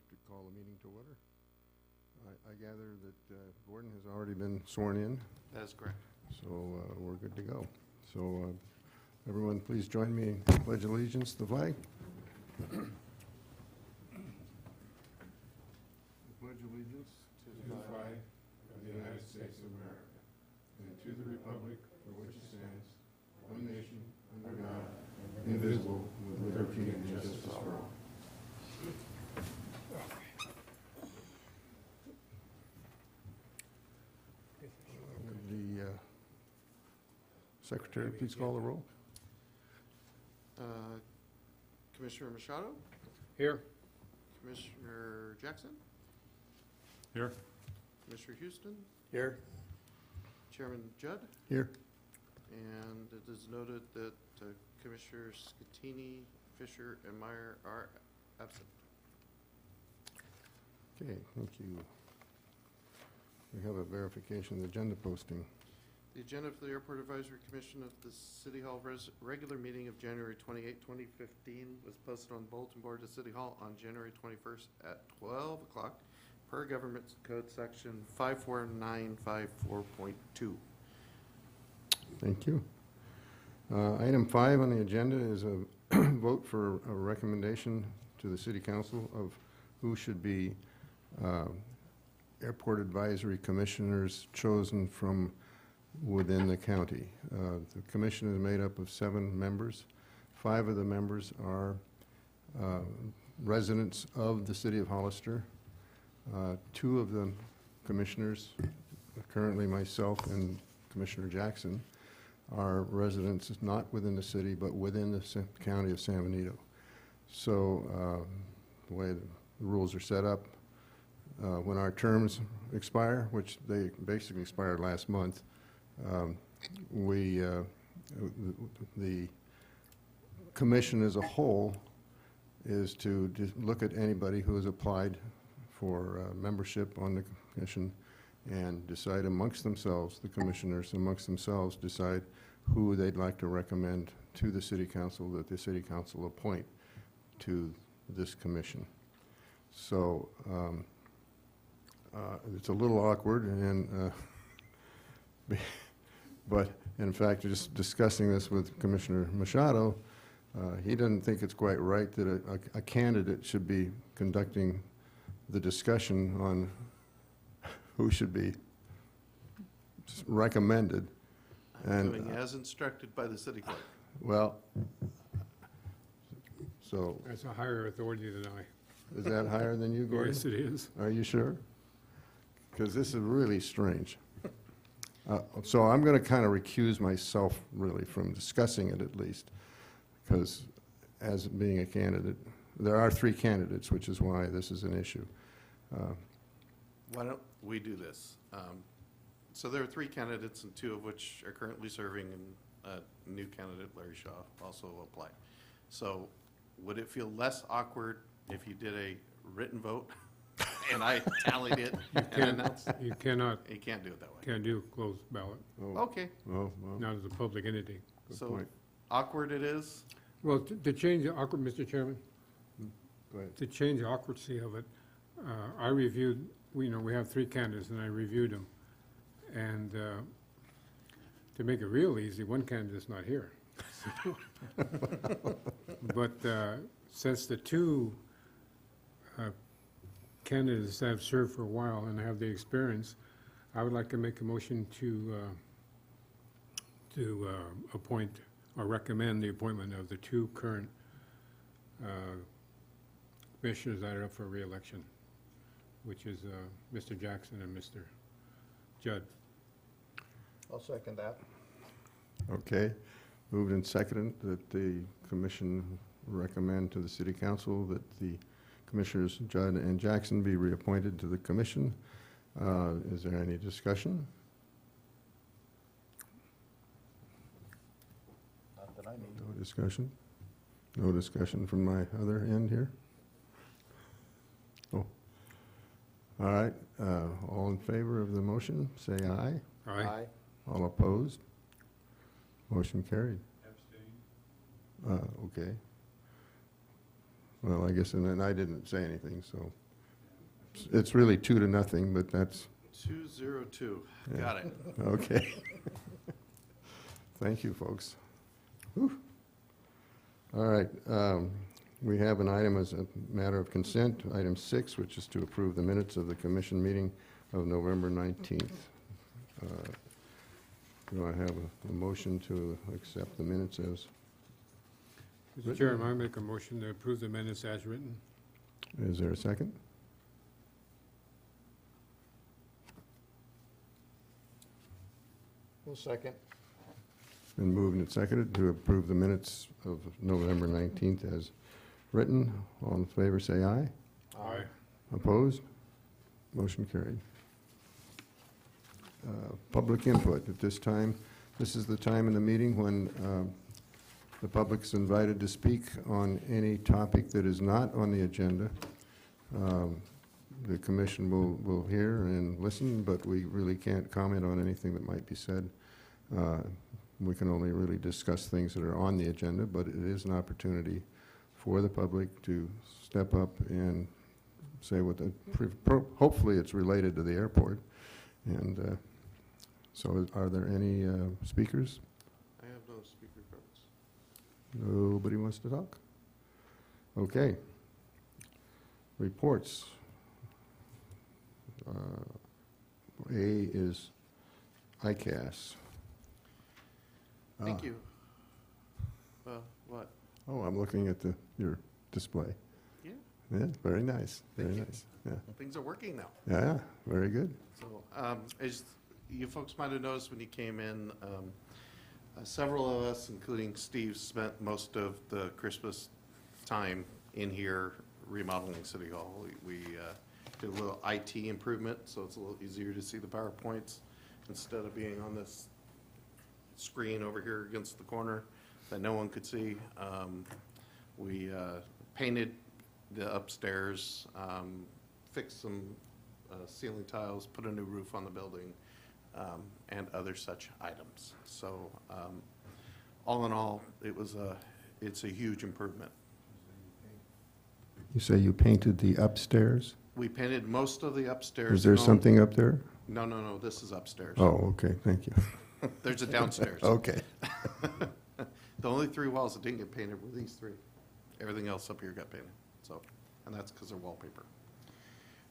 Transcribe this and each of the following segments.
like to call the meeting to order. I gather that Gordon has already been sworn in. That is correct. So we're good to go. So everyone, please join me in pledge allegiance to the flag. I pledge allegiance to the flag of the United States of America and to the republic for which it stands, one nation, under God, indivisible, with liberty and justice for all. Would the secretary please call the roll? Commissioner Machado? Here. Commissioner Jackson? Here. Commissioner Houston? Here. Chairman Judd? Here. And it is noted that Commissioners Scattini, Fisher, and Meyer are absent. Okay, thank you. We have a verification of the agenda posting. The agenda for the Airport Advisory Commission of the City Hall regular meeting of January 28, 2015 was posted on the bulletin board of City Hall on January 21st at 12 o'clock per Government Code Section 54954.2. Thank you. Item 5 on the agenda is a vote for a recommendation to the City Council of who should be Airport Advisory Commissioners chosen from within the county. The commission is made up of 7 members. 5 of the members are residents of the city of Hollister. 2 of the commissioners, currently myself and Commissioner Jackson, are residents not within the city but within the county of San Benito. So the way the rules are set up, when our terms expire, which they basically expired last month, the commission as a whole is to look at anybody who has applied for membership on the commission and decide amongst themselves, the commissioners amongst themselves decide who they'd like to recommend to the city council that the city council appoint to this commission. So it's a little awkward, and but in fact, just discussing this with Commissioner Machado, he doesn't think it's quite right that a candidate should be conducting the discussion on who should be recommended. I'm doing as instructed by the city clerk. Well, so That's a higher authority than I. is that higher than you, Gordon? Yes, it is. Are you sure? Because this is really strange. So I'm going to kind of recuse myself, really, from discussing it at least, because as being a candidate, there are 3 candidates, which is why this is an issue. Why don't we do this? So there are 3 candidates, and 2 of which are currently serving, and a new candidate, Larry Shaw, also applied. So would it feel less awkward if you did a written vote and I tallied it and announced it? You cannot, You can't do it that way. can't do closed ballot, Oh, Okay, oh, well, not as a public entity. good so point. awkward it is. Well, to change the awkward, Mr. Chairman, Go ahead. to change the awkwardity of it, I reviewed, we have 3 candidates, and I reviewed them. And to make it real easy, 1 candidate's not here. But since the 2 candidates have served for a while and have the experience, I would like to make a motion to appoint or recommend the appointment of the 2 current commissioners that are up for re-election, which is Mr. Jackson and Mr. Judd. I'll second that. Okay. Moved and seconded that the commission recommend to the city council that the commissioners Judd and Jackson be reappointed to the commission. Is there any discussion? Not that I need. No discussion? No discussion from my other end here? Oh. All right. All in favor of the motion, say aye. Aye. All opposed? Motion carried. Okay. Well, I guess, and then I didn't say anything, so it's really 2-0, but that's, 202. Got it. okay. Thank you, folks. Whew. All right, we have an item as a matter of consent, item 6, which is to approve the minutes of the commission meeting of November 19th. Do I have a motion to accept the minutes as, Mr. Chairman, I make a motion to approve the minutes as written. is there a second? We'll second. Been moved and seconded to approve the minutes of November 19th as written. All in favor, say aye. Aye. Opposed? Motion carried. Public input at this time. This is the time in the meeting when the public's invited to speak on any topic that is not on the agenda. The commission will hear and listen, but we really can't comment on anything that might be said. We can only really discuss things that are on the agenda, but it is an opportunity for the public to step up and say what the, hopefully it's related to the airport. And so are there any speakers? I have no speaker cards. Nobody wants to talk? Okay. Reports. A is ICAS. Thank you. What? Oh, I'm looking at your display. Yeah, Yeah, very nice, very Thank you. nice. Yeah, things are working now. yeah, very good. So, as you folks might have noticed when you came in, several of us, including Steve, spent most of the Christmas time in here remodeling City Hall. We did a little IT improvement, so it's a little easier to see the PowerPoints instead of being on this screen over here against the corner that no one could see. We painted the upstairs, fixed some ceiling tiles, put a new roof on the building, and other such items. So all in all, it's a huge improvement. You say you painted the upstairs? We painted most of the upstairs. Is there No- something up there? No, this is upstairs. Oh, okay, thank you. There's a downstairs. Okay. The only 3 walls that didn't get painted were these 3. Everything else up here got painted, so, and that's because they're wallpaper.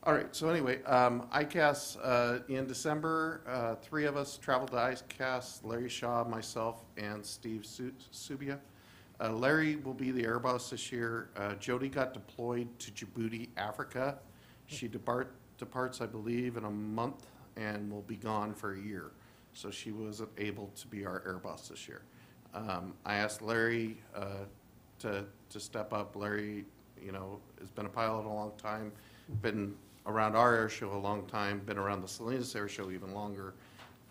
All right, so anyway, ICAS, in December, 3 of us traveled to ICAS, Larry Shaw, myself, and Steve Subia. Larry will be the air boss this year. Jody got deployed to Djibouti, Africa. She departs, I believe, in a month and will be gone for a year. So she wasn't able to be our air boss this year. I asked Larry to step up. Larry, has been a pilot a long time, been around our air show a long time, been around the Salinas air show even longer.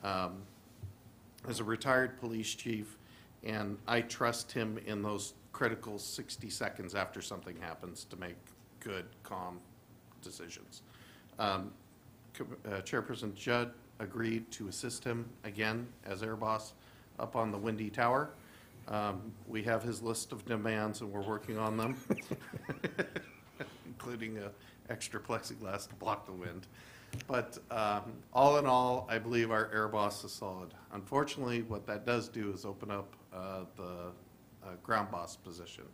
As a retired police chief, and I trust him in those critical 60 seconds after something happens to make good, calm decisions. Chairperson Judd agreed to assist him again as air boss up on the Windy Tower. We have his list of demands and we're working on them, including extra plexiglass to block the wind. But all in all, I believe our air boss is solid. Unfortunately, what that does do is open up the ground boss position.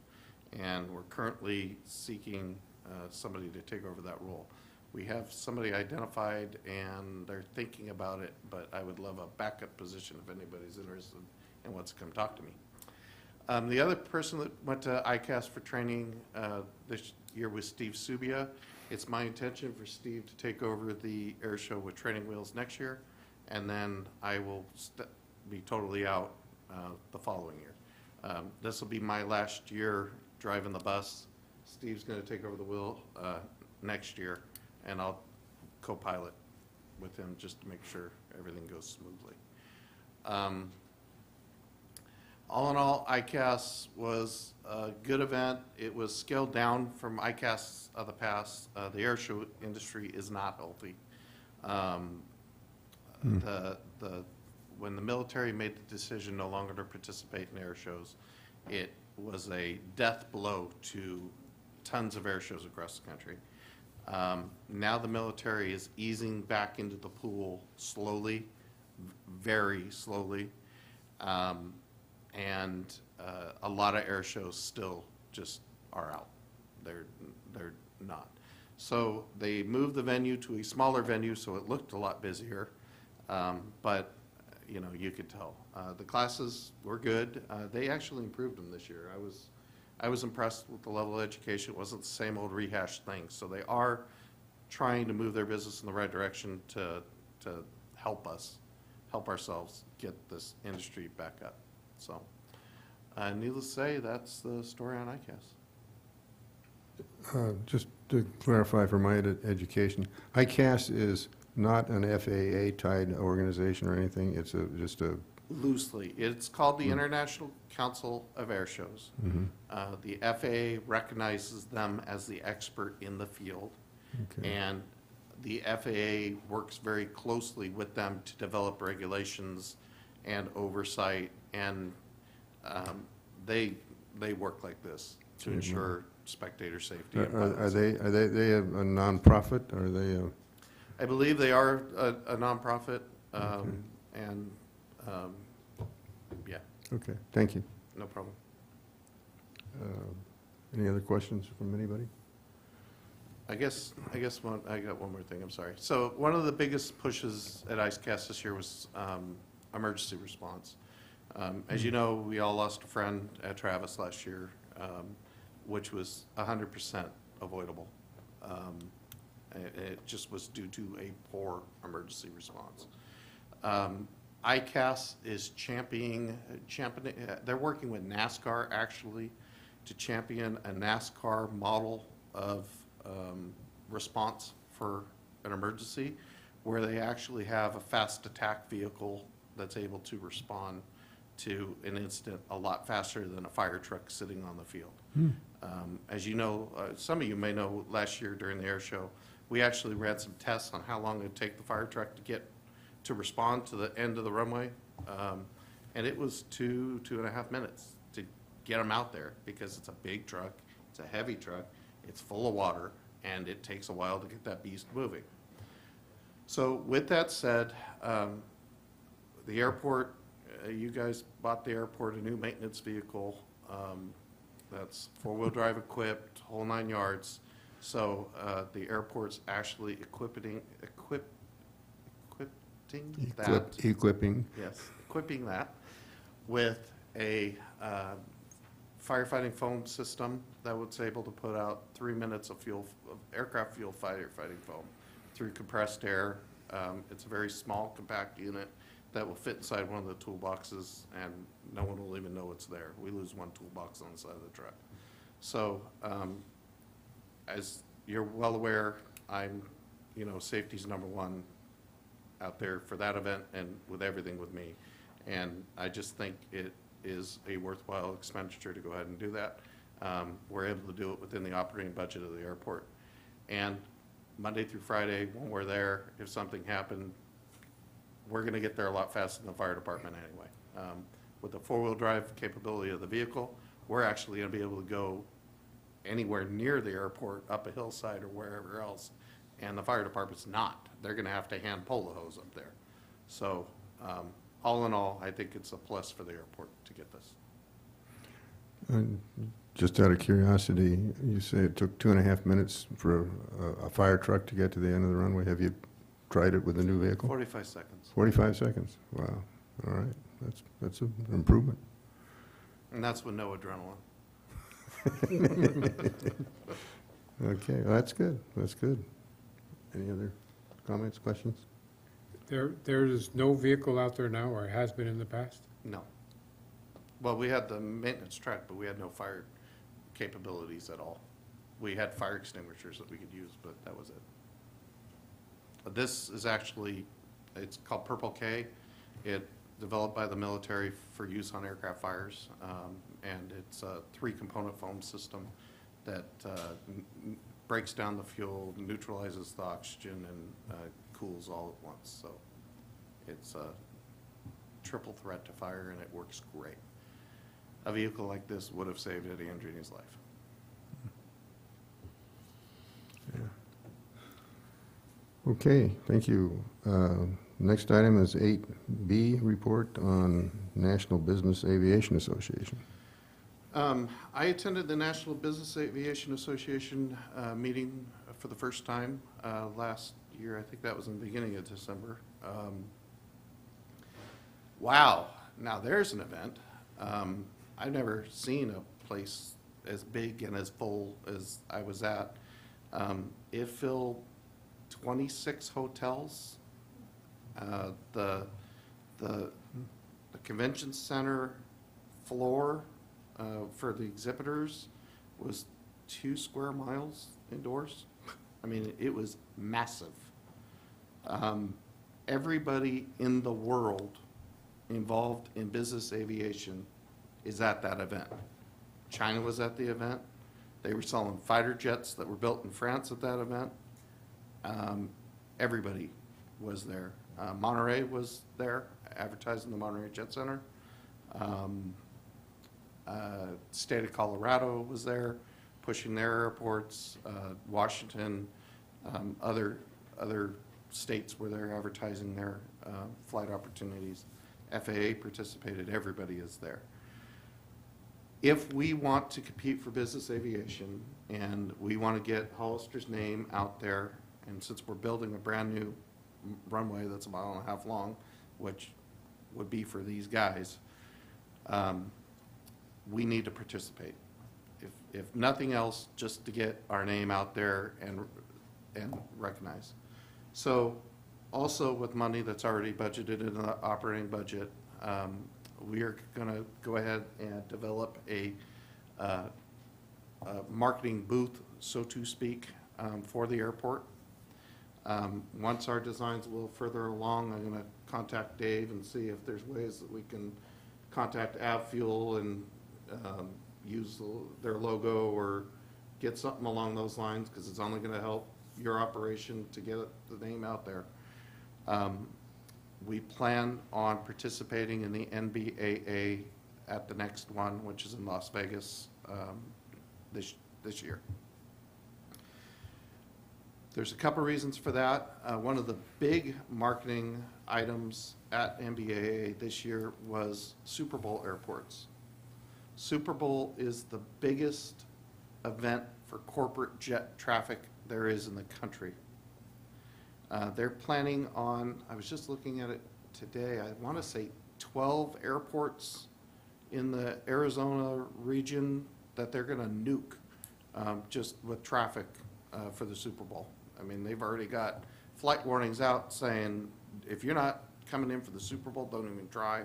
And we're currently seeking somebody to take over that role. We have somebody identified and they're thinking about it, but I would love a backup position if anybody's interested and wants to come talk to me. The other person that went to ICAS for training this year was Steve Subia. It's my intention for Steve to take over the air show with training wheels next year, and then I will be totally out the following year. This will be my last year driving the bus. Steve's going to take over the wheel next year, and I'll co-pilot with him just to make sure everything goes smoothly. All in all, ICAS was a good event. It was scaled down from ICAS of the past. The air show industry is not healthy. When the military made the decision no longer to participate in air shows, it was a death blow to tons of air shows across the country. Now the military is easing back into the pool slowly, very slowly. And a lot of air shows still just are out. They're not. So they moved the venue to a smaller venue, so it looked a lot busier. But, you know, you could tell. The classes were good. They actually improved them this year. I was impressed with the level of education. It wasn't the same old rehashed thing. So they are trying to move their business in the right direction to help ourselves get this industry back up. So, needless to say, that's the story on ICAS. Just to clarify for my education, ICAS is not an FAA-tied organization or anything? It's just a... Loosely. It's called the International Council of Air Shows. The FAA recognizes them as the expert in the field. Okay. And the FAA works very closely with them to develop regulations and oversight, and they work like this to ensure spectator safety. Are they a nonprofit? Are they a... I believe they are a nonprofit, and yeah, Okay, thank you. no problem. Any other questions from anybody? I guess I got one more thing, I'm sorry. So one of the biggest pushes at ICAS this year was emergency response. As you know, we all lost a friend at Travis last year, which was 100% avoidable. It just was due to a poor emergency response. ICAS is championing, they're working with NASCAR actually to champion a NASCAR model of response for an emergency, where they actually have a fast attack vehicle that's able to respond to an incident a lot faster than a fire truck sitting on the field. As you know, some of you may know, last year during the air show, we actually ran some tests on how long it would take the fire truck to respond to the end of the runway. And it was 2.5 minutes to get them out there, because it's a big truck, it's a heavy truck, it's full of water, and it takes a while to get that beast moving. So with that said, the airport, you guys bought the airport a new maintenance vehicle that's four-wheel drive equipped, whole 9 yards. So the airport's actually equipping that with a firefighting foam system that was able to put out 3 minutes of aircraft fuel firefighting foam through compressed air. It's a very small, compact unit that will fit inside one of the toolboxes, and no one will even know it's there. We lose one toolbox on the side of the truck. So, as you're well aware, safety's number one out there for that event and with everything with me. And I just think it is a worthwhile expenditure to go ahead and do that. We're able to do it within the operating budget of the airport. And Monday through Friday, when we're there, if something happened, we're going to get there a lot faster than the fire department anyway. With the four-wheel drive capability of the vehicle, we're actually going to be able to go anywhere near the airport, up a hillside or wherever else, and the fire department's not. They're going to have to hand pull the hose up there. So all in all, I think it's a plus for the airport to get this. Just out of curiosity, you say it took 2.5 minutes for a fire truck to get to the end of the runway. Have you tried it with a new vehicle? 45 seconds. 45 seconds. Wow. All right. That's an improvement. And that's with no adrenaline. Okay, well, that's good. That's good. Any other comments, questions? There is no vehicle out there now, or has been in the past? No. Well, we had the maintenance truck, but we had no fire capabilities at all. We had fire extinguishers that we could use, but that was it. This is actually, it's called Purple K. It developed by the military for use on aircraft fires, and it's a 3-component foam system that breaks down the fuel, neutralizes the oxygen, and cools all at once. So it's a triple threat to fire, and it works great. A vehicle like this would have saved Eddie Andrini's life. Yeah. Okay, thank you. Next item is 8B, report on National Business Aviation Association. I attended the National Business Aviation Association meeting for the first time last year. I think that was in the beginning of December. Wow, now there's an event. I've never seen a place as big and as full as I was at. It filled 26 hotels. The convention center floor for the exhibitors was 2 square miles indoors. I mean, it was massive. Everybody in the world involved in business aviation is at that event. China was at the event. They were selling fighter jets that were built in France at that event. Everybody was there. Monterey was there, advertising the Monterey Jet Center. State of Colorado was there, pushing their airports. Washington, other states were there advertising their flight opportunities. FAA participated. Everybody is there. If we want to compete for business aviation and we want to get Hollister's name out there, and since we're building a brand new runway that's a mile and a half long, which would be for these guys, we need to participate. If nothing else, just to get our name out there and recognized. So also with money that's already budgeted in the operating budget, we are going to go ahead and develop a marketing booth, so to speak, for the airport. Once our designs a little further along, I'm going to contact Dave and see if there's ways that we can contact AvFuel and use their logo or get something along those lines, because it's only going to help your operation to get the name out there. We plan on participating in the NBAA at the next one, which is in Las Vegas this year. There's a couple reasons for that. One of the big marketing items at NBAA this year was Super Bowl airports. Super Bowl is the biggest event for corporate jet traffic there is in the country. They're planning on, I was just looking at it today, I want to say 12 airports in the Arizona region that they're going to nuke just with traffic for the Super Bowl. I mean, they've already got flight warnings out saying, if you're not coming in for the Super Bowl, don't even try.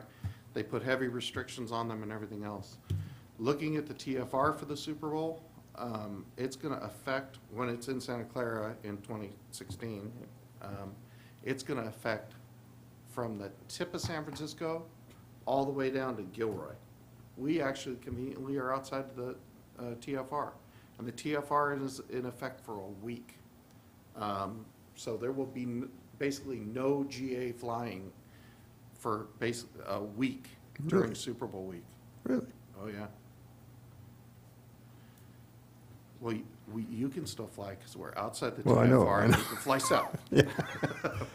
They put heavy restrictions on them and everything else. Looking at the TFR for the Super Bowl, it's going to affect, when it's in Santa Clara in 2016, it's going to affect from the tip of San Francisco all the way down to Gilroy. We actually conveniently are outside the TFR, and the TFR is in effect for a week. So there will be basically no GA flying for a week during Really? Super Bowl week. Really? Oh, yeah. Well, you can still fly because we're outside the Well, I know, TFR I and know. you can fly south. Yeah.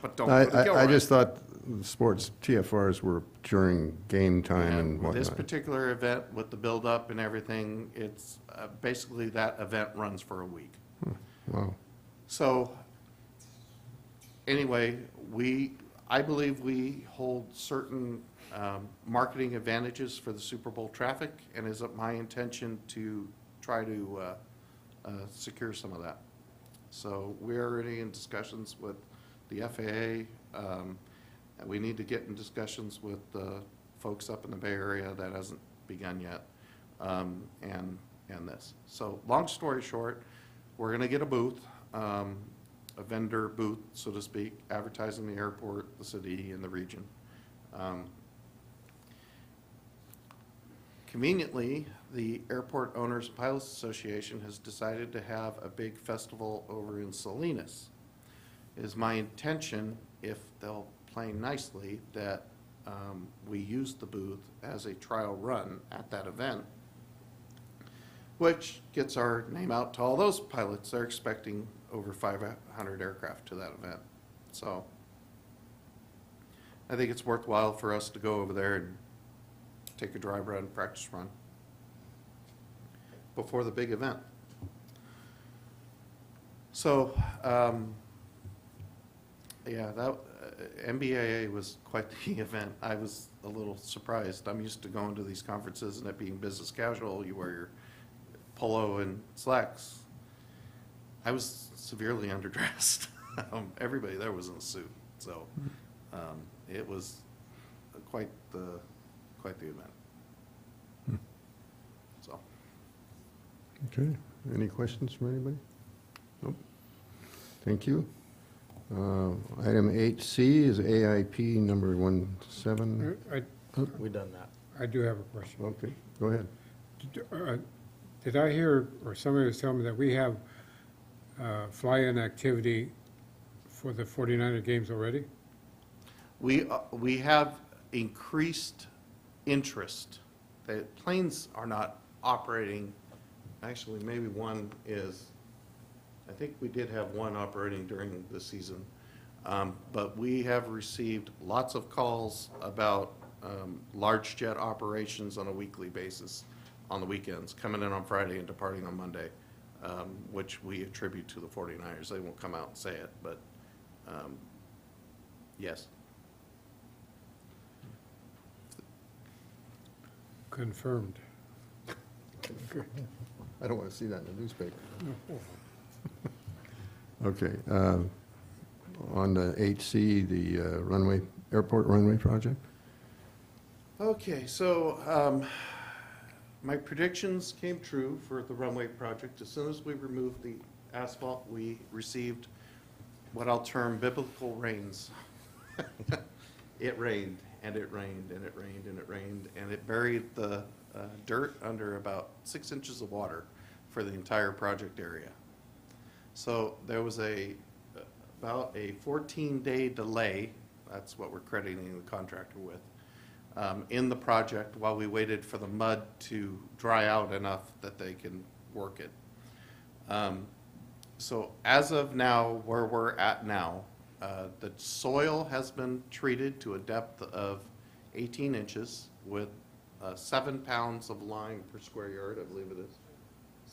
But don't go to I Gilroy. just thought sports TFRs were during game time and And with this whatnot. particular event, with the build-up and everything, it's basically that event runs for a week. Wow. So, anyway, I believe we hold certain marketing advantages for the Super Bowl traffic, and is it my intention to try to secure some of that. So we're already in discussions with the FAA. And we need to get in discussions with the folks up in the Bay Area. That hasn't begun yet, and this. So long story short, we're going to get a booth, a vendor booth, so to speak, advertising the airport, the city, and the region. Conveniently, the Airport Owners and Pilots Association has decided to have a big festival over in Salinas. It is my intention, if they'll play nicely, that we use the booth as a trial run at that event, which gets our name out to all those pilots. They're expecting over 500 aircraft to that event. So I think it's worthwhile for us to go over there and take a dry run, practice run before the big event. So, yeah, that MBAA was quite the event. I was a little surprised. I'm used to going to these conferences and it being business casual. You wear your polo and slacks. I was severely underdressed. Everybody there was in a suit, so it was quite the event. So. Okay, any questions from anybody? Nope. Thank you. Item 8C is AIP number 17. We done that. I do have a question. Okay, go ahead. Did I hear, or somebody was telling me that we have fly-in activity for the 49er games already? We have increased interest. The planes are not operating, actually, maybe one is, I think we did have one operating during the season. But we have received lots of calls about large jet operations on a weekly basis on the weekends, coming in on Friday and departing on Monday, which we attribute to the 49ers. They won't come out and say it, but yes. Confirmed. I don't want to see that in the newspaper. Okay, on the 8C, the airport runway project? Okay, so my predictions came true for the runway project. As soon as we removed the asphalt, we received what I'll term biblical rains. It rained, and it rained, and it rained, and it rained, and it buried the dirt under about 6 inches of water for the entire project area. So there was about a 14-day delay, that's what we're crediting the contractor with, in the project while we waited for the mud to dry out enough that they can work it. So as of now, where we're at now, the soil has been treated to a depth of 18 inches with 7 pounds of lime per square yard, I believe it is,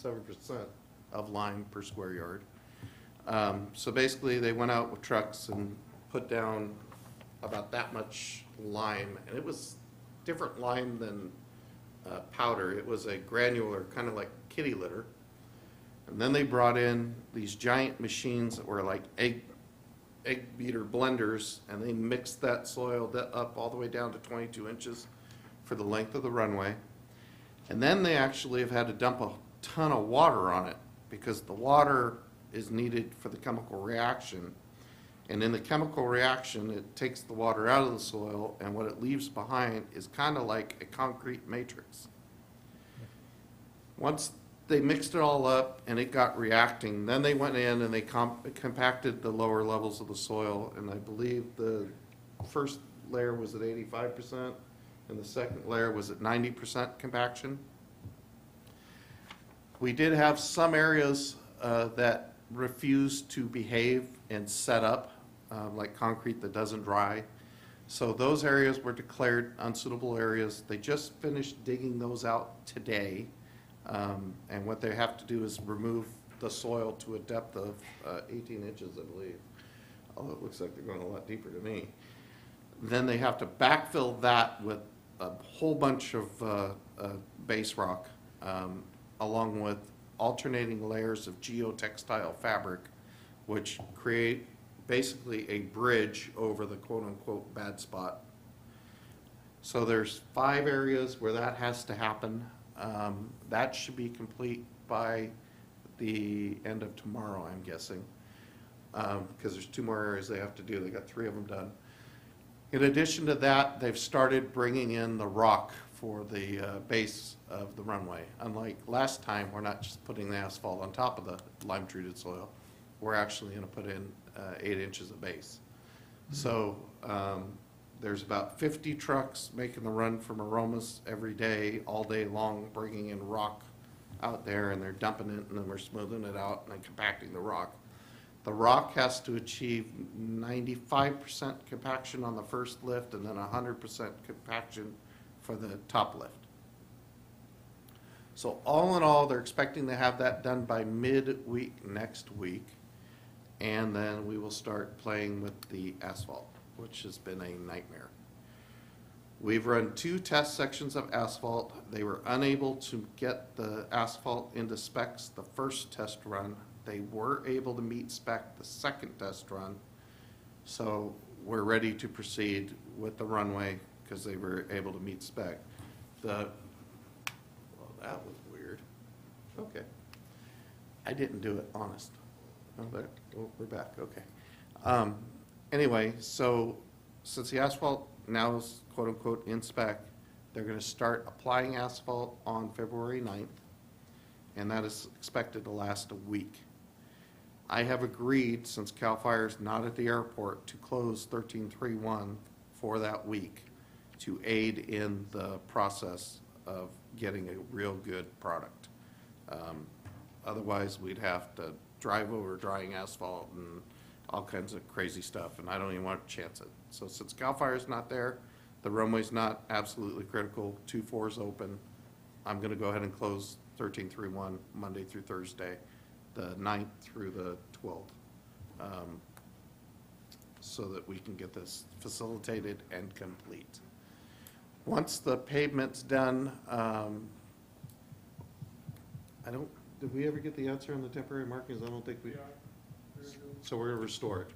7% of lime per square yard. So basically, they went out with trucks and put down about that much lime, and it was different lime than powder. It was a granular, kind of like kitty litter. And then they brought in these giant machines that were like egg beater blenders, and they mixed that soil up all the way down to 22 inches for the length of the runway. And then they actually have had to dump a ton of water on it because the water is needed for the chemical reaction. And in the chemical reaction, it takes the water out of the soil, and what it leaves behind is kind of like a concrete matrix. Once they mixed it all up and it got reacting, then they went in and they compacted the lower levels of the soil, and I believe the first layer was at 85% and the second layer was at 90% compaction. We did have some areas that refused to behave and set up, like concrete that doesn't dry. So those areas were declared unsuitable areas. They just finished digging those out today. And what they have to do is remove the soil to a depth of 18 inches, I believe. Although it looks like they're going a lot deeper to me. Then they have to backfill that with a whole bunch of base rock, along with alternating layers of geotextile fabric, which create basically a bridge over the quote-unquote bad spot. So there's 5 areas where that has to happen. That should be complete by the end of tomorrow, I'm guessing, because there's 2 more areas they have to do. They got 3 of them done. In addition to that, they've started bringing in the rock for the base of the runway. Unlike last time, we're not just putting the asphalt on top of the lime-treated soil. We're actually going to put in 8 inches of base. So there's about 50 trucks making the run from Aromas every day, all day long, bringing in rock out there, and they're dumping it, and then we're smoothing it out and then compacting the rock. The rock has to achieve 95% compaction on the first lift and then 100% compaction for the top lift. So all in all, they're expecting to have that done by midweek next week. And then we will start playing with the asphalt, which has been a nightmare. We've run 2 test sections of asphalt. They were unable to get the asphalt into specs the first test run. They were able to meet spec the second test run. So we're ready to proceed with the runway because they were able to meet spec. Well, that was weird. Okay. I didn't do it, honest. Oh, there, oh, we're back, okay. Anyway, so since the asphalt now is quote-unquote in spec, they're gonna start applying asphalt on February 9th, and that is expected to last a week. I have agreed, since CAL FIRE's not at the airport, to close 1331 for that week to aid in the process of getting a real good product. Otherwise, we'd have to drive over drying asphalt and all kinds of crazy stuff, and I don't even want to chance it. So since CAL FIRE's not there, the runway's not absolutely critical, 2-4's open, I'm gonna go ahead and close 1331 Monday through Thursday, the 9th through the 12th, so that we can get this facilitated and complete. Once the pavement's done, did we ever get the answer on the temporary markings? I don't think we. So we're gonna restore it.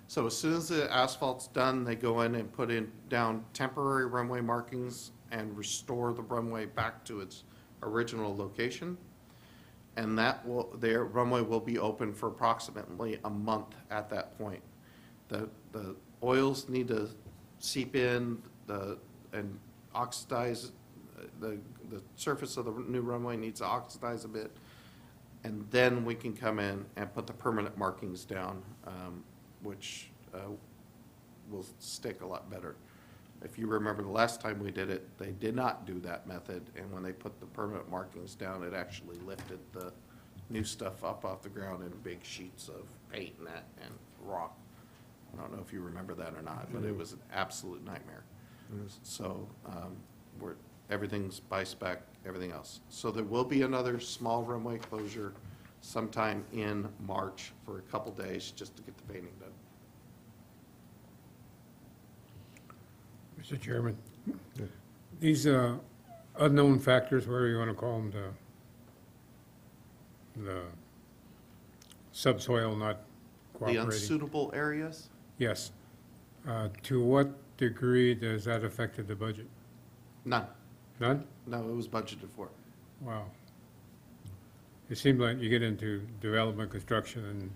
So as soon as the asphalt's done, they go in and put down temporary runway markings and restore the runway back to its original location. And their runway will be open for approximately a month at that point. The oils need to seep in and oxidize, the surface of the new runway needs to oxidize a bit. And then we can come in and put the permanent markings down, which will stick a lot better. If you remember the last time we did it, they did not do that method, and when they put the permanent markings down, it actually lifted the new stuff up off the ground in big sheets of paint and rock. I don't know if you remember that or not, but it was an absolute nightmare. So everything's by spec, everything else. So there will be another small runway closure sometime in March for a couple days just to get the painting done. Mr. Chairman, these unknown factors, whatever you want to call them, the subsoil not The cooperating. unsuitable areas? Yes. To what degree does that affected the budget? None. None? No, it was budgeted for. Wow. It seemed like you get into development, construction, and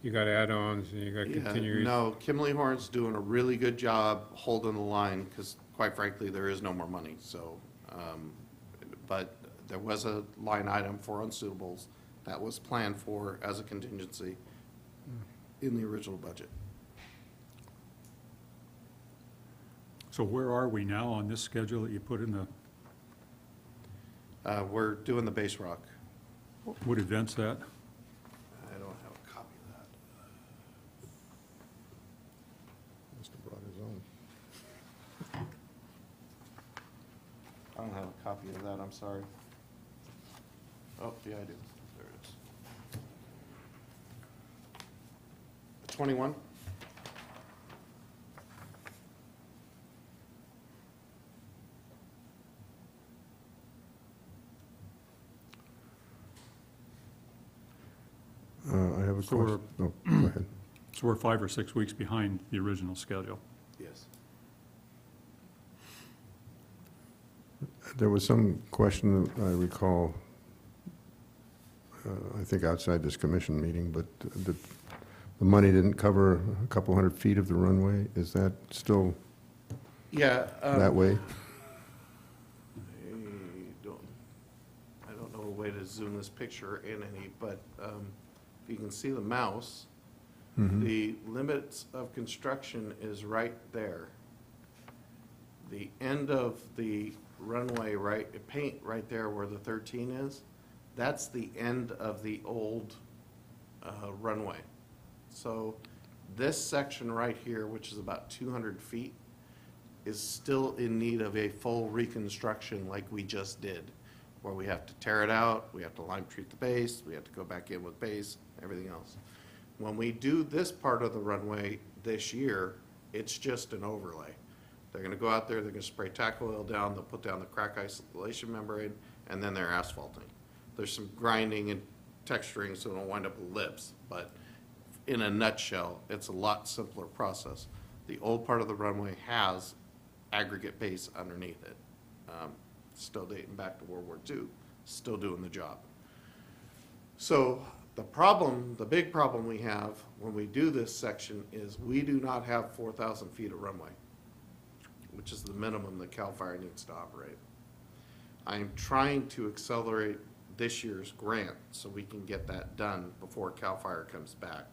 you got add-ons, and you got Yeah, continuous. no, Kimley Horn's doing a really good job holding the line, because quite frankly, there is no more money, so, but there was a line item for unsuitables that was planned for as a contingency in the original budget. So where are we now on this schedule that you put in the, We're doing the base rock. what advance that? I don't have a copy of that. Must have brought his own. I don't have a copy of that, I'm sorry. Oh, yeah, I do. There it is. 21? I have a So we're- question. Oh, go ahead. So we're 5 or 6 weeks behind the original schedule. Yes. There was some question that I recall, I think outside this commission meeting, but the money didn't cover a couple hundred feet of the runway. Is that still Yeah. that way? I don't know a way to zoom this picture in any, but if you can see the mouse, the limits of construction is right there. The end of the runway, paint right there where the 13 is, that's the end of the old runway. So this section right here, which is about 200 feet, is still in need of a full reconstruction like we just did, where we have to tear it out, we have to lime treat the base, we have to go back in with base, everything else. When we do this part of the runway this year, it's just an overlay. They're gonna go out there, they're gonna spray tack oil down, they'll put down the crack isolation membrane, and then they're asphalting. There's some grinding and texturing, so it'll wind up with lips, but in a nutshell, it's a lot simpler process. The old part of the runway has aggregate base underneath it. Still dating back to World War II, still doing the job. So the problem, the big problem we have when we do this section is we do not have 4,000 feet of runway, which is the minimum that CAL FIRE needs to operate. I'm trying to accelerate this year's grant so we can get that done before CAL FIRE comes back.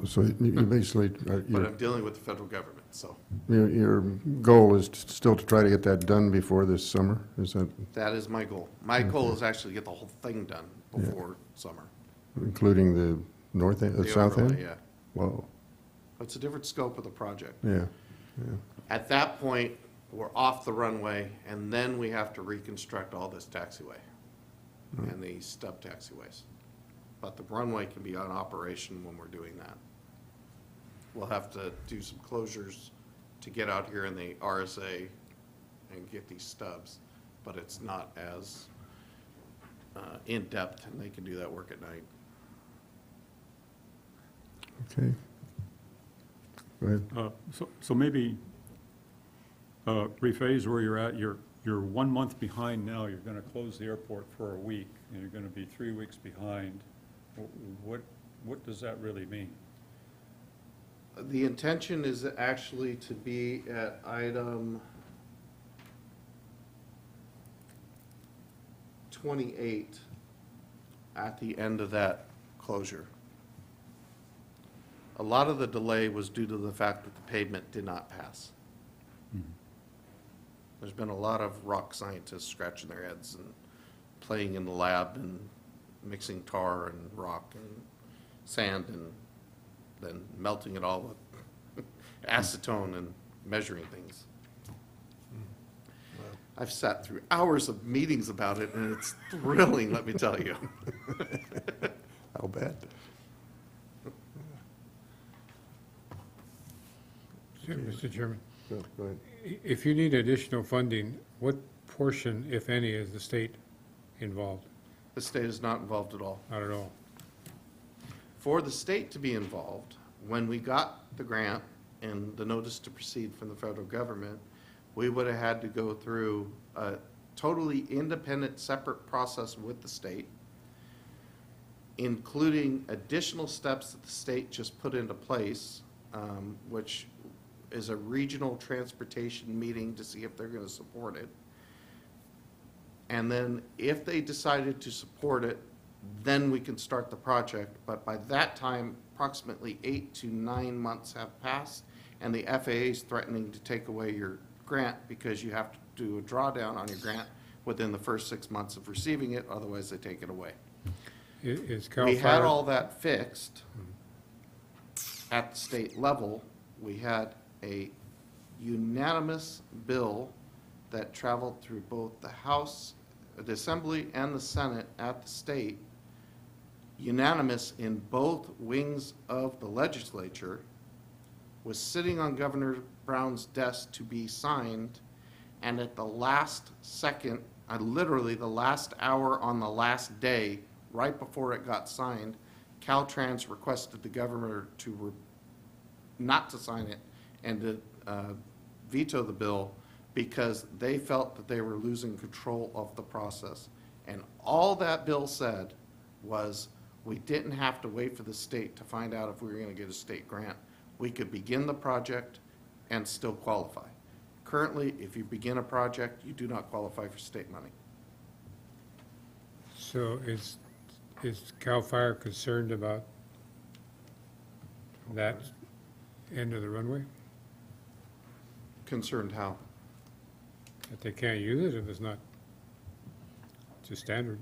So you basically, But I'm dealing with the federal government, so your goal is still to try to get that done before this summer? Is that that is my goal. My goal is actually to get the whole thing done before summer. including the north end, the The south overlay, end? yeah. Whoa, It's a different scope of the project. yeah. At that point, we're off the runway, and then we have to reconstruct all this taxiway and the stub taxiways. But the runway can be on operation when we're doing that. We'll have to do some closures to get out here in the RSA and get these stubs, but it's not as in-depth, and they can do that work at night. Okay. Go ahead. So maybe rephrase where you're at. You're 1 month behind now. You're going to close the airport for a week, and you're going to be 3 weeks behind. What does that really mean? The intention is actually to be at item 28 at the end of that closure. A lot of the delay was due to the fact that the pavement did not pass. There's been a lot of rock scientists scratching their heads and playing in the lab and mixing tar and rock and sand and then melting it all with acetone and measuring things. I've sat through hours of meetings about it, and it's thrilling, let me tell you. I'll bet. Mr. Chairman, Go ahead. if you need additional funding, what portion, if any, is the state involved? The state is not involved at all. Not at all. For the state to be involved, when we got the grant and the notice to proceed from the federal government, we would have had to go through a totally independent, separate process with the state, including additional steps that the state just put into place, which is a regional transportation meeting to see if they're going to support it. And then if they decided to support it, then we can start the project. But by that time, approximately 8 to 9 months have passed, and the FAA is threatening to take away your grant because you have to do a drawdown on your grant within the first 6 months of receiving it, otherwise they take it away. Is CAL We had FIRE, all that fixed at the state level. We had a unanimous bill that traveled through both the House, the Assembly, and the Senate at the state, unanimous in both wings of the legislature, was sitting on Governor Brown's desk to be signed, and at the last second, literally the last hour on the last day, right before it got signed, Caltrans requested the governor to not to sign it and to veto the bill because they felt that they were losing control of the process. And all that bill said was we didn't have to wait for the state to find out if we were going to get a state grant. We could begin the project and still qualify. Currently, if you begin a project, you do not qualify for state money. so is CAL FIRE concerned about that end of the runway? Concerned how? That they can't use it if it's not to standard?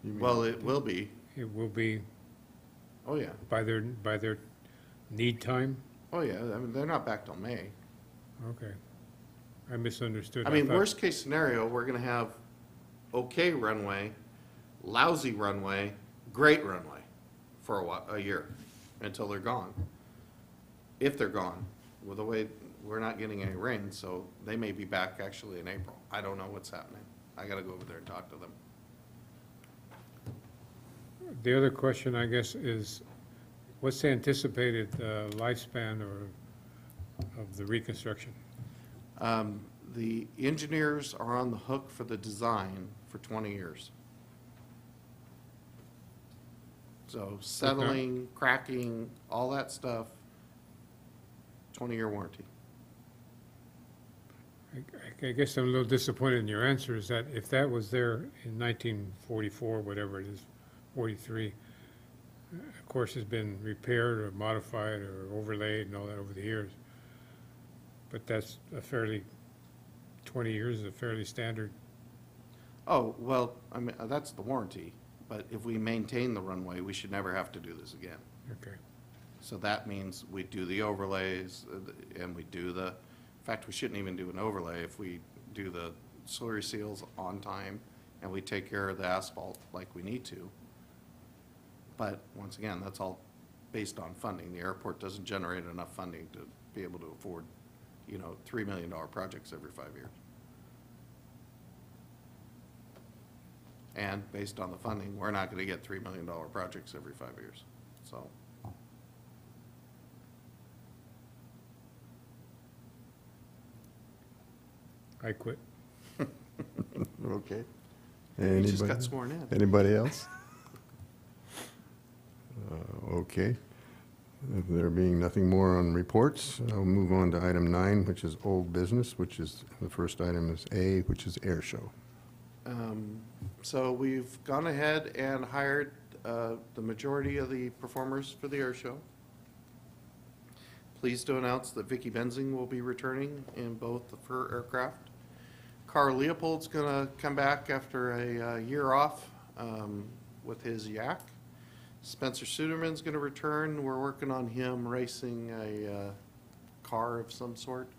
You mean- Well, it will be. It will be Oh, yeah. by their need time? Oh, yeah. I mean, they're not back till May. Okay. I misunderstood. I mean, thought- worst case scenario, we're gonna have okay runway, lousy runway, great runway for a year, until they're gone. If they're gone, with the way, we're not getting any rain, so they may be back actually in April. I don't know what's happening. I gotta go over there and talk to them. The other question, I guess, is what's the anticipated lifespan of the reconstruction? The engineers are on the hook for the design for 20 years. So settling, cracking, all that stuff, 20-year warranty. I guess I'm a little disappointed in your answer, is that if that was there in 1944, whatever it is, 43, of course, it's been repaired or modified or overlaid and all that over the years. But that's a fairly, 20 years is a fairly standard. Oh, well, I mean, that's the warranty, but if we maintain the runway, we should never have to do this again. Okay. So that means we do the overlays, and we do the, in fact, we shouldn't even do an overlay if we do the slurry seals on time, and we take care of the asphalt like we need to. But once again, that's all based on funding. The airport doesn't generate enough funding to be able to afford, $3 million projects every 5 years. And based on the funding, we're not gonna get $3 million projects every 5 years, so. I quit. Okay. You just Anybody- got sworn in. Anybody else? Okay. If there being nothing more on reports, I'll move on to item 9, which is old business, which is, the first item is A, which is air show. So we've gone ahead and hired the majority of the performers for the air show. Pleased to announce that Vicky Benzing will be returning in both of her aircraft. Carl Leopold's going to come back after a year off with his yak. Spencer Suderman's going to return. We're working on him racing a car of some sort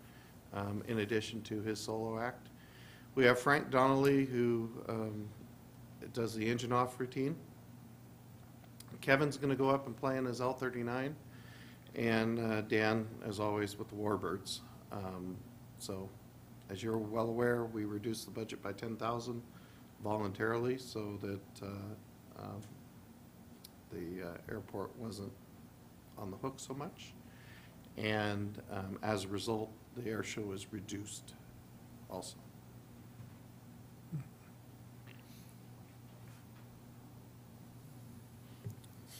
in addition to his solo act. We have Frank Donnelly, who does the engine off routine. Kevin's going to go up and play in his L-39. And Dan, as always, with the Warbirds. So, as you're well aware, we reduced the budget by $10,000 voluntarily so that the airport wasn't on the hook so much. And as a result, the air show is reduced also.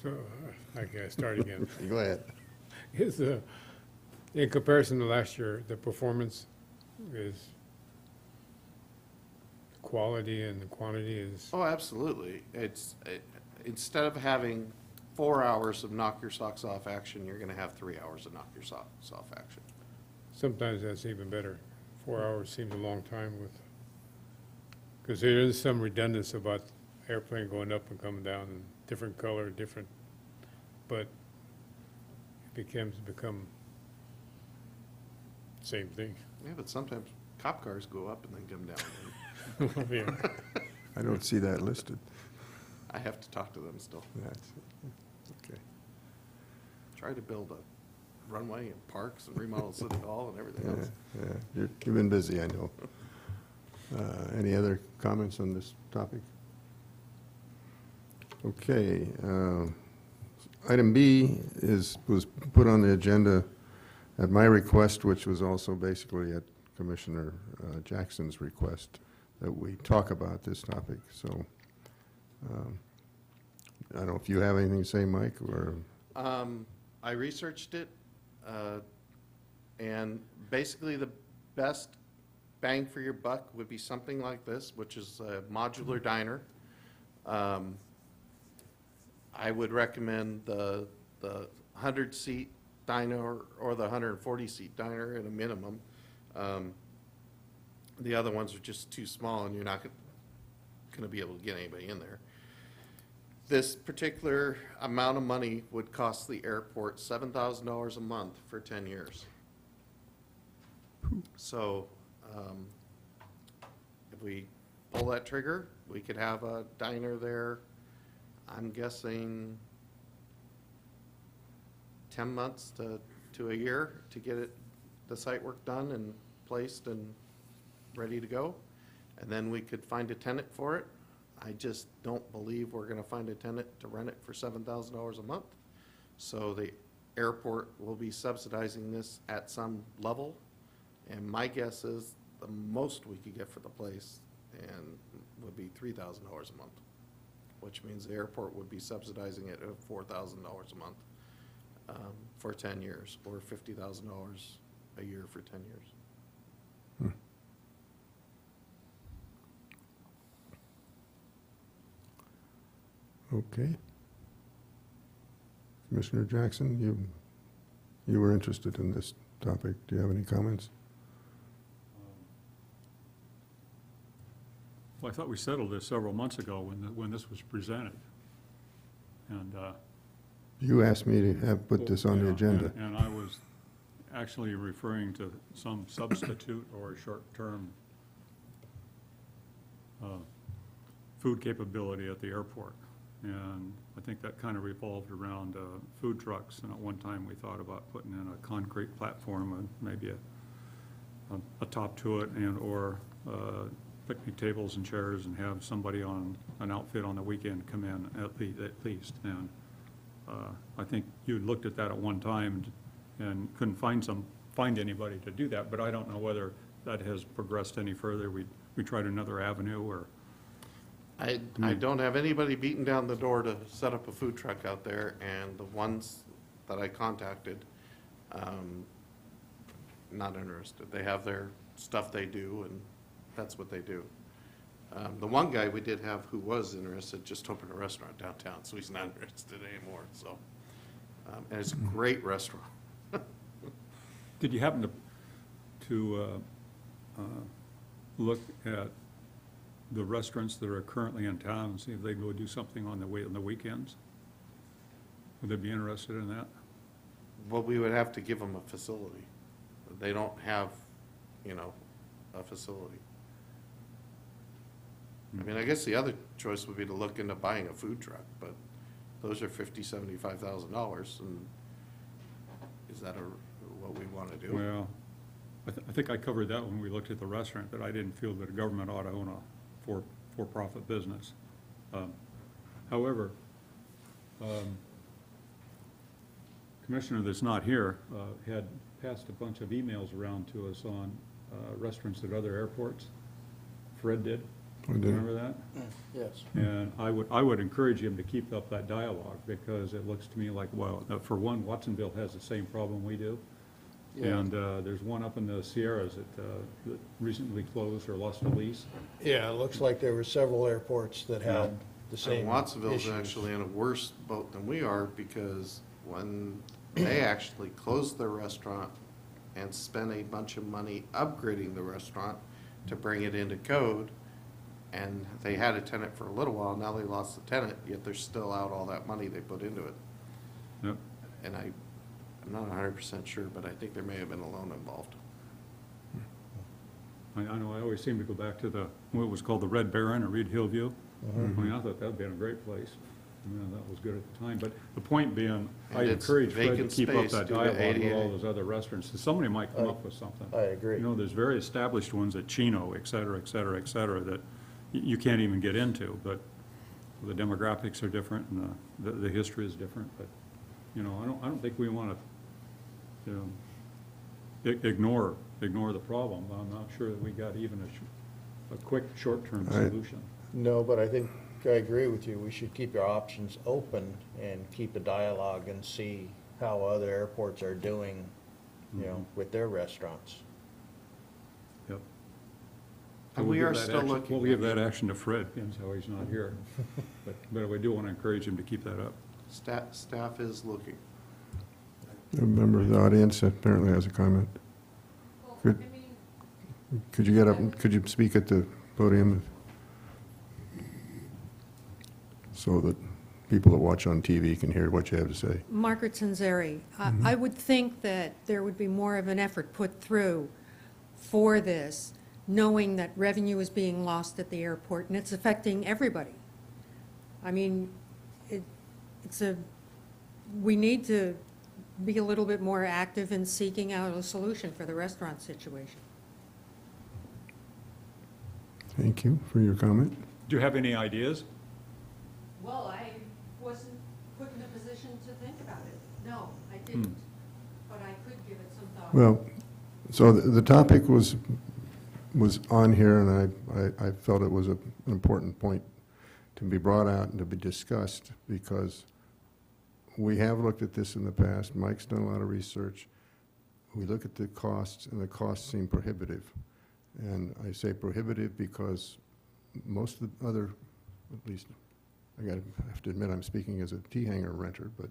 So, I guess start again. Go ahead. Is, in comparison to last year, the performance is, quality and the quantity is, Oh, absolutely. Instead of having 4 hours of knock your socks off action, you're going to have 3 hours of knock your socks off action. sometimes that's even better. 4 hours seems a long time with, because there is some redundancy about airplane going up and coming down, and different color, different, but it become same thing. Yeah, but sometimes cop cars go up and then come down. Yeah. I don't see that listed. I have to talk to them still. That's, okay. Try to build a runway and parks and remodel City Hall and everything Yeah, else. yeah. You've been busy, I know. Any other comments on this topic? Okay. Item B was put on the agenda at my request, which was also basically at Commissioner Jackson's request, that we talk about this topic. So I don't know if you have anything to say, Mike, or? I researched it, and basically the best bang for your buck would be something like this, which is a modular diner. I would recommend the 100-seat diner or the 140-seat diner at a minimum. The other ones are just too small, and you're not going to be able to get anybody in there. This particular amount of money would cost the airport $7,000 a month for 10 years. So, if we pull that trigger, we could have a diner there, I'm guessing 10 months to a year to get the site work done and placed and ready to go. And then we could find a tenant for it. I just don't believe we're gonna find a tenant to rent it for $7,000 a month. So the airport will be subsidizing this at some level. And my guess is the most we could get for the place and would be $3,000 a month, which means the airport would be subsidizing it at $4,000 a month for 10 years, or $50,000 a year for 10 years. Okay. Commissioner Jackson, you were interested in this topic. Do you have any comments? Well, I thought we settled this several months ago when this was presented. And, You asked me to have put this on the yeah, agenda. And I was actually referring to some substitute or short-term food capability at the airport. And I think that kind of revolved around food trucks. And at one time, we thought about putting in a concrete platform and maybe a top to it, and or picnic tables and chairs, and have somebody on an outfit on the weekend come in at least. And I think you looked at that at one time and couldn't find anybody to do that, but I don't know whether that has progressed any further. We tried another avenue, or I don't have anybody beating down the door to set up a food truck out there, and the ones that I contacted, not interested. They have their stuff they do, and that's what they do. The one guy we did have who was interested just opened a restaurant downtown, so he's not interested anymore, so. And it's a great restaurant. did you happen to look at the restaurants that are currently in town and see if they go do something on the weekends? Would they be interested in that? Well, we would have to give them a facility. They don't have, a facility. I mean, I guess the other choice would be to look into buying a food truck, but those are $50,000-$75,000, and is that what we want to do? Well, I think I covered that when we looked at the restaurant, that I didn't feel that a government ought to own a for-profit business. However, Commissioner that's not here had passed a bunch of emails around to us on restaurants at other airports. Fred did. I did. Remember that? Yes. And I would encourage him to keep up that dialogue, because it looks to me like, well, for one, Watsonville has the same problem we do. Yeah. And there's one up in the Sierras that recently closed or lost a lease. Yeah, it looks like there were several airports that had the same And Watsonville's issues. actually in a worse boat than we are, because when they actually closed their restaurant and spent a bunch of money upgrading the restaurant to bring it into code, and they had a tenant for a little while, now they lost the tenant, yet they're still out all that money they put into it. Yep. And I'm not 100% sure, but I think there may have been a loan involved. I know I always seem to go back to what was called the Red Baron or Reed Hillview. I mean, I thought that'd been a great place. That was good at the time. But the point being, I And it's encourage Fred to vacant keep up space that due to dialogue with all ADA. those other restaurants. So somebody might come up with something. I agree. There's very established ones at Chino, et cetera, that you can't even get into, but the demographics are different and the history is different. But, I don't think we want to, ignore the problem. I'm not sure that we got even a quick, short-term I- solution. No, but I think I agree with you. We should keep our options open and keep a dialogue and see how other airports are doing, with their restaurants. Yep. And we are still looking. We'll give that action to Fred, being how he's not here. But we do want to encourage him to keep that up. Staff is looking. A member of the audience apparently has a comment. Could you get up, and could you speak at the podium so that people that watch on TV can hear what you have to say. Margaret Sanzeri, I would think that there would be more of an effort put through for this, knowing that revenue is being lost at the airport and it's affecting everybody. I mean, we need to be a little bit more active in seeking out a solution for the restaurant situation. Thank you for your comment. Do you have any ideas? Well, I wasn't put in a position to think about it. No, I didn't. But I could give it some thought. Well, so the topic was on here, and I felt it was an important point to be brought out and to be discussed, because we have looked at this in the past. Mike's done a lot of research. We look at the costs, and the costs seem prohibitive. And I say prohibitive because most of the other, at least, I have to admit I'm speaking as a tea hanger renter, but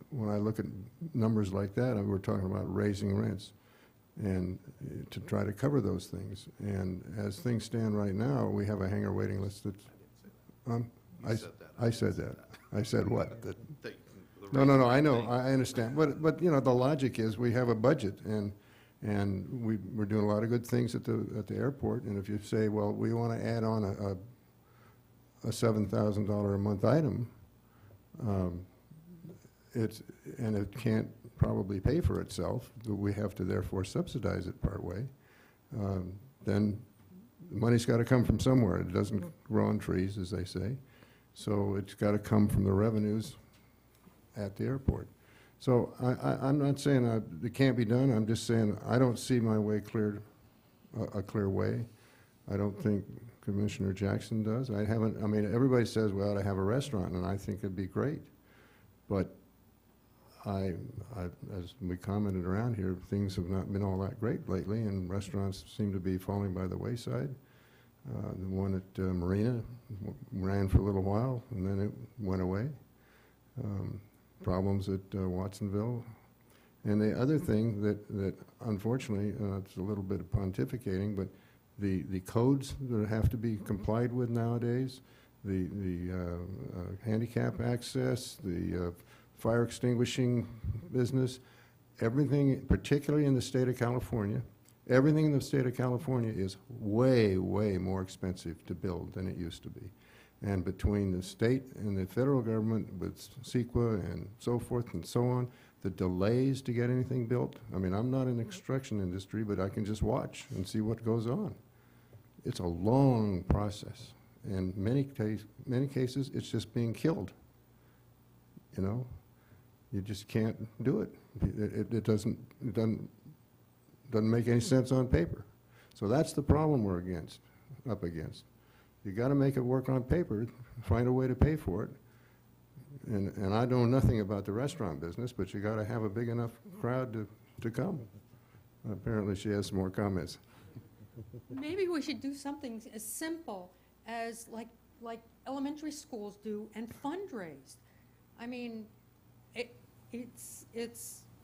when I look at numbers like that, we're talking about raising rents and to try to cover those things. And as things stand right now, we have a hanger waiting list that's, I said that. I said what? That, no, I know, I understand. But you know, the logic is we have a budget, and we're doing a lot of good things at the airport. And if you say, well, we want to add on a $7,000 a month item, and it can't probably pay for itself, we have to therefore subsidize it part way, then the money's got to come from somewhere. It doesn't grow on trees, as they say. So it's got to come from the revenues at the airport. So I'm not saying it can't be done. I'm just saying I don't see my way cleared, a clear way. I don't think Commissioner Jackson does. I mean, everybody says we ought to have a restaurant, and I think it'd be great. But as we commented around here, things have not been all that great lately, and restaurants seem to be falling by the wayside. The one at Marina ran for a little while, and then it went away. Problems at Watsonville. And the other thing that unfortunately, it's a little bit of pontificating, but the codes that have to be complied with nowadays, the handicap access, the fire extinguishing business, everything, particularly in the state of California, everything in the state of California is way, way more expensive to build than it used to be. And between the state and the federal government with CEQA and so forth and so on, the delays to get anything built, I mean, I'm not in the construction industry, but I can just watch and see what goes on. It's a long process. In many cases, it's just being killed. You know, you just can't do it. It doesn't make any sense on paper. So that's the problem we're up against. You got to make it work on paper, find a way to pay for it. And I know nothing about the restaurant business, but you got to have a big enough crowd to come. Apparently she has some more comments. Maybe we should do something as simple as like elementary schools do and fundraise. I mean,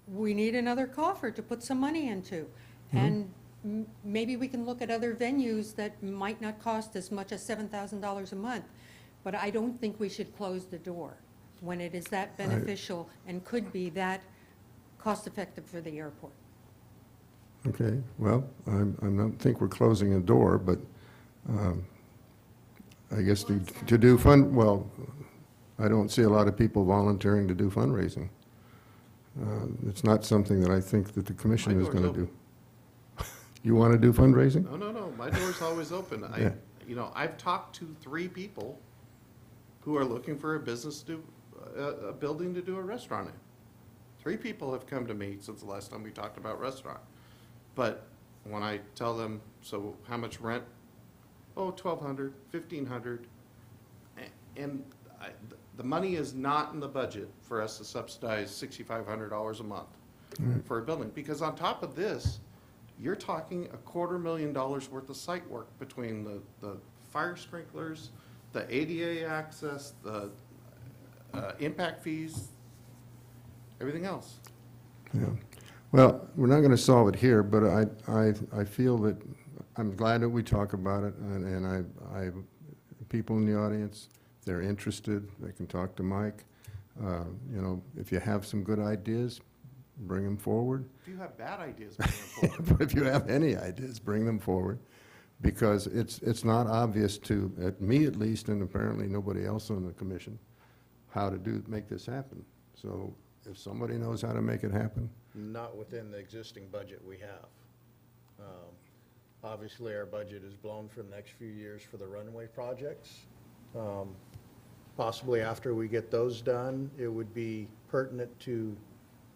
we need another coffer to put some money into. Mm-hmm. And maybe we can look at other venues that might not cost as much as $7,000 a month. But I don't think we should close the door when it is that beneficial and could be that cost-effective for the airport. Okay, well, I don't think we're closing a door, but I guess to do well, I don't see a lot of people volunteering to do fundraising. It's not something that I think that the commission is going to do. You want to do fundraising? No, my door's always open. Yeah. You know, I've talked to 3 people who are looking for a business to a building to do a restaurant in. 3 people have come to me since the last time we talked about restaurant. But when I tell them, so how much rent? Oh, $1,200, $1,500. And the money is not in the budget for us to subsidize $6,500 a month for a building. Because on top of this, you're talking $250,000 worth of site work between the fire sprinklers, the ADA access, the impact fees, everything else. Yeah. Well, we're not going to solve it here, but I feel that I'm glad that we talk about it, and people in the audience, If they're interested, they can talk to Mike. You know, if you have some good ideas, bring them forward. If you have bad ideas, bring them forward. If you have any ideas, bring them forward, because it's not obvious to, me at least, and apparently nobody else on the commission, how to make this happen. So if somebody knows how to make it happen, Not within the existing budget we have. Obviously, our budget is blown for the next few years for the runway projects. Possibly after we get those done, it would be pertinent to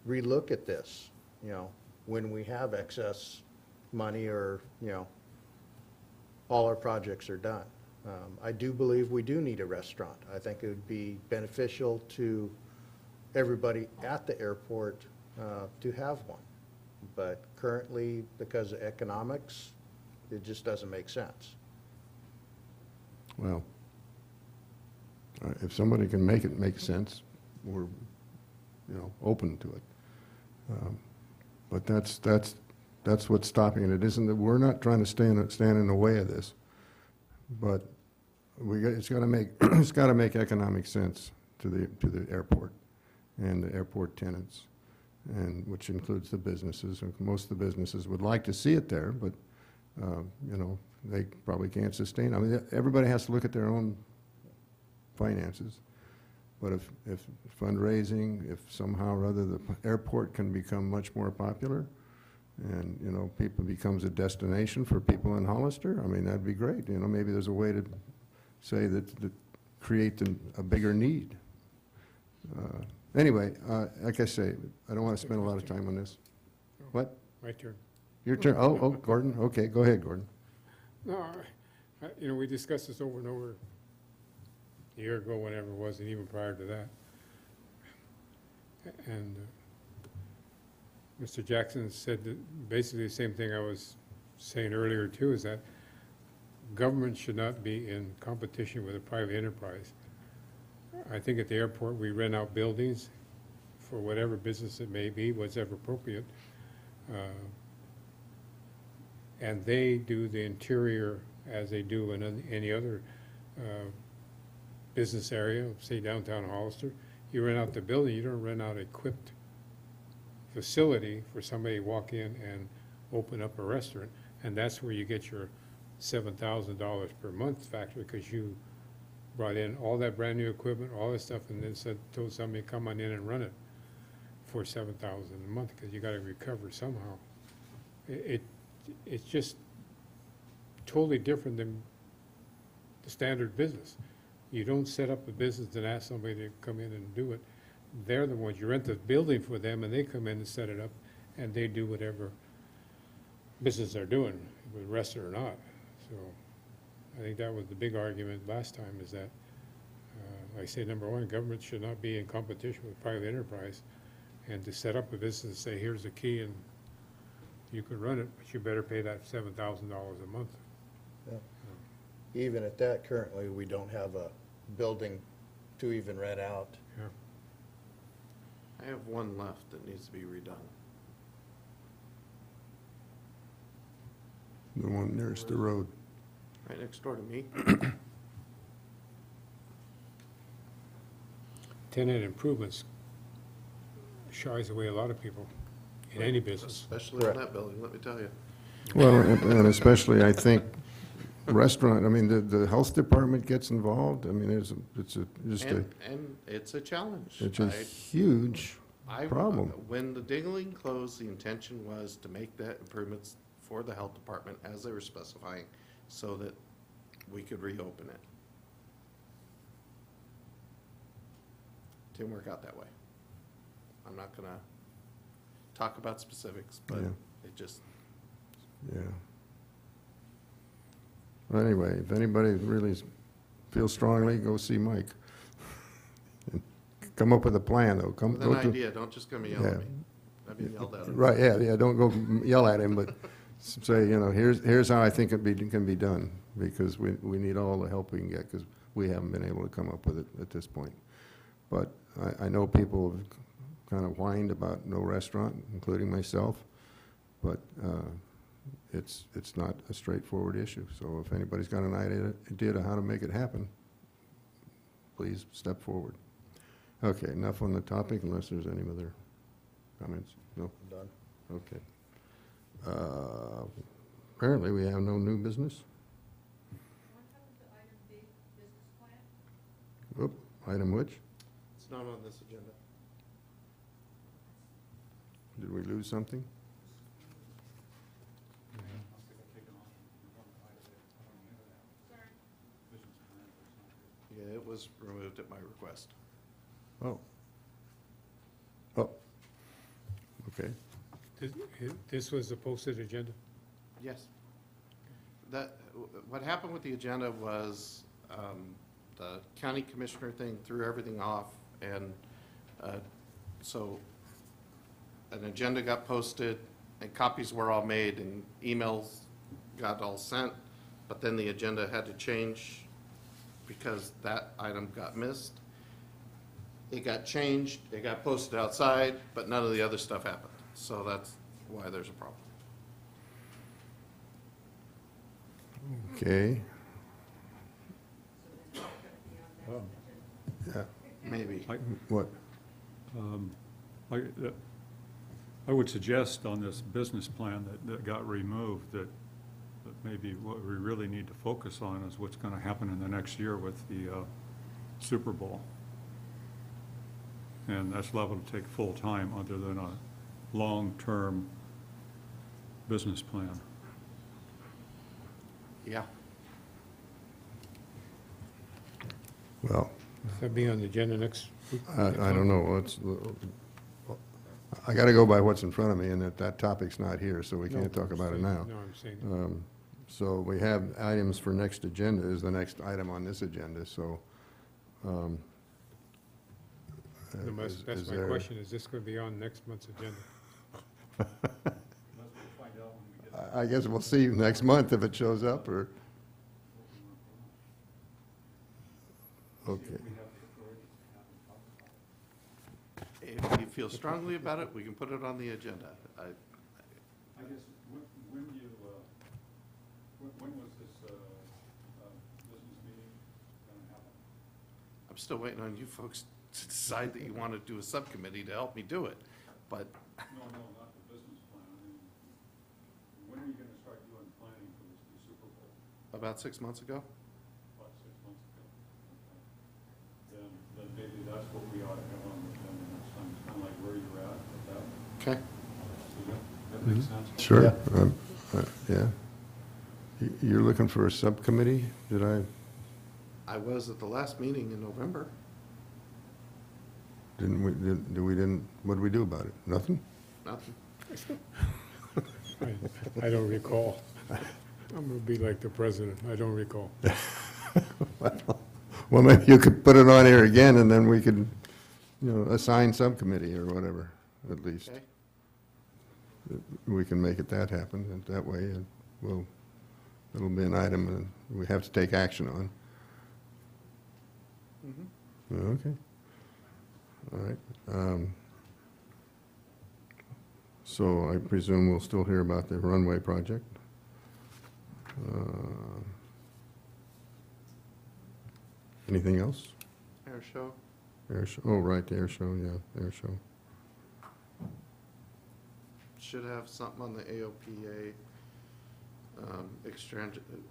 relook at this, you know, when we have excess money or, you know, all our projects are done. I do believe we do need a restaurant. I think it would be beneficial to everybody at the airport to have one. But currently, because of economics, it just doesn't make sense. well, if somebody can make it make sense, we're, you know, open to it. But that's what's stopping it. It isn't that we're not trying to stand in the way of this, but it's got to make it's got to make economic sense to the airport and the airport tenants, and which includes the businesses. And most of the businesses would like to see it there, but you know, they probably can't sustain. I mean, everybody has to look at their own finances. But if fundraising, if somehow or other the airport can become much more popular, and, you know, people becomes a destination for people in Hollister, I mean, that'd be great. You know, maybe there's a way to say that create a bigger need. Anyway, like I say, I don't want to spend a lot of time on this. What? My turn. Your turn? Oh, Gordon? Okay, go ahead, Gordon. No, you know, we discussed this over and over a year ago, whenever it was, and even prior to that. And Mr. Jackson said that basically the same thing I was saying earlier too, is that government should not be in competition with a private enterprise. I think at the airport, we rent out buildings for whatever business it may be, whatever appropriate. And they do the interior as they do in any other business area, say downtown Hollister. You rent out the building, you don't rent out equipped facility for somebody to walk in and open up a restaurant. And that's where you get your $7,000 per month factor, because you brought in all that brand new equipment, all this stuff, and then told somebody to come on in and run it for $7,000 a month, because you got to recover somehow. It's just totally different than the standard business. You don't set up a business and ask somebody to come in and do it. They're the ones, you rent the building for them, and they come in and set it up, and they do whatever business they're doing, with rest or not. So I think that was the big argument last time, is that, like I say, number one, government should not be in competition with private enterprise. And to set up a business and say, here's the key, and you can run it, but you better pay that $7,000 a month. Even at that, currently, we don't have a building to even rent out. Yeah. I have one left that needs to be redone. The one nearest the road. Right next door to me. Tenant improvements shies away a lot of people in any business. Especially in that building, let me tell you. Well, and especially, I think, restaurant, I mean, the health department gets involved. I mean, it's a challenge. a huge problem. When the Dingling closed, the intention was to make that improvements for the health department as they were specifying, so that we could reopen it. Didn't work out that way. I'm not gonna talk about specifics, but Yeah. it just, Yeah. Well, anyway, if anybody really feels strongly, go see Mike. Come up with a plan, though. with an idea, don't just come and yell at me. I've been yelled at. Right, yeah, don't go yell at him, but say, you know, here's how I think it can be done, because we need all the help we can get, because we haven't been able to come up with it at this point. But I know people have kind of whined about no restaurant, including myself, but it's not a straightforward issue. So if anybody's got an idea to how to make it happen, please step forward. Okay, enough on the topic unless there's any other comments? No? Done. Okay. Apparently, we have no new business. Oop, item which? It's not on this agenda. Did we lose something? Yeah, it was removed at my request. Oh. Oh. Okay. This was the posted agenda? Yes. What happened with the agenda was the county commissioner thing threw everything off, and so an agenda got posted, and copies were all made, and emails got all sent, but then the agenda had to change because that item got missed. It got changed, it got posted outside, but none of the other stuff happened. So that's why there's a problem. Okay. Yeah, Maybe. what? I would suggest on this business plan that got removed, that maybe what we really need to focus on is what's going to happen in the next year with the Super Bowl. And that's liable to take full time other than a long-term business plan. Yeah. Well, That'll be on the agenda next week? I don't know, I gotta go by what's in front of me, and that topic's not here, so we can't talk about it now. No, I'm saying, So we have items for next agenda is the next item on this agenda, so. that's is my there- question, is this going to be on next month's agenda? I guess we'll see next month if it shows up, or, okay. If you feel strongly about it, we can put it on the agenda. I guess, when do you, when was this business meeting going to happen? I'm still waiting on you folks to decide that you want to do a subcommittee to help me do it, but No, not the business plan. I mean, when are you going to start doing planning for this new Super Bowl? about 6 months ago. About 6 months ago? Okay. Then maybe that's what we ought to have on the agenda next time. It's kind of like where you're at with that. Okay. So that makes sense? Sure. Yeah. Yeah. You're looking for a subcommittee? Did I was at the last meeting in November. what did we do about it? Nothing? Nothing. I don't recall. I'm going to be like the president, I don't recall. Well, maybe you could put it on here again, and then we could, assign subcommittee or whatever, at least. Okay. We can make it that happen, and that way, it'll be an item that we have to take action on. Okay. All right. So I presume we'll still hear about the runway project. Anything else? Air show. Air show, oh, right, the air show, yeah, air show. Should have something on the AOPA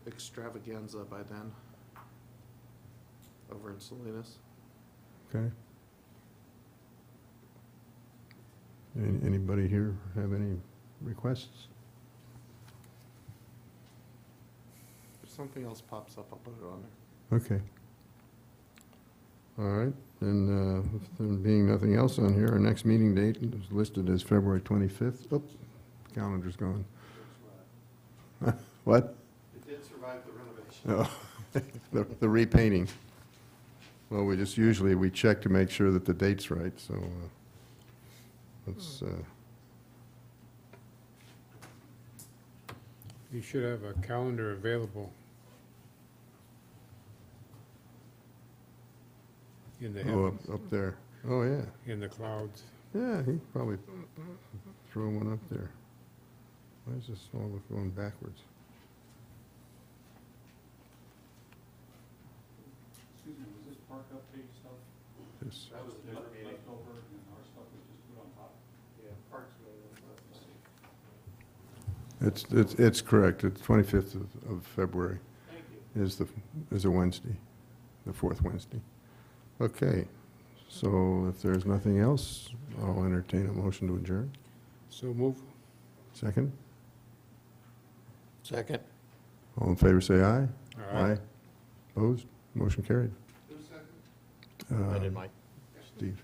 extravaganza by then, over in Salinas. Okay. Anybody here have any requests? If something else pops up, I'll put it on there. Okay. All right, then, there being nothing else on here, our next meeting date is listed as February 25th. Oop, calendar's gone. What? It did survive the renovation. Oh, the repainting. Well, we check to make sure that the date's right, so let's, You should have a calendar available in the oh, heavens, up there. Oh, yeah. in the clouds. Yeah, he probably threw one up there. Why is this all going backwards? Excuse me, was this park update this. That was a different meeting. Leftover, and our stuff was just put on top. Yeah, Parks It's correct. It's 25th of February Thank you. is a Wednesday, the fourth Wednesday. Okay, so if there's nothing else, I'll entertain a motion to adjourn. So move. Second? Second. All in favor, say aye. Aye. Opposed? Motion carried. Who's second? I did, Mike. Steve.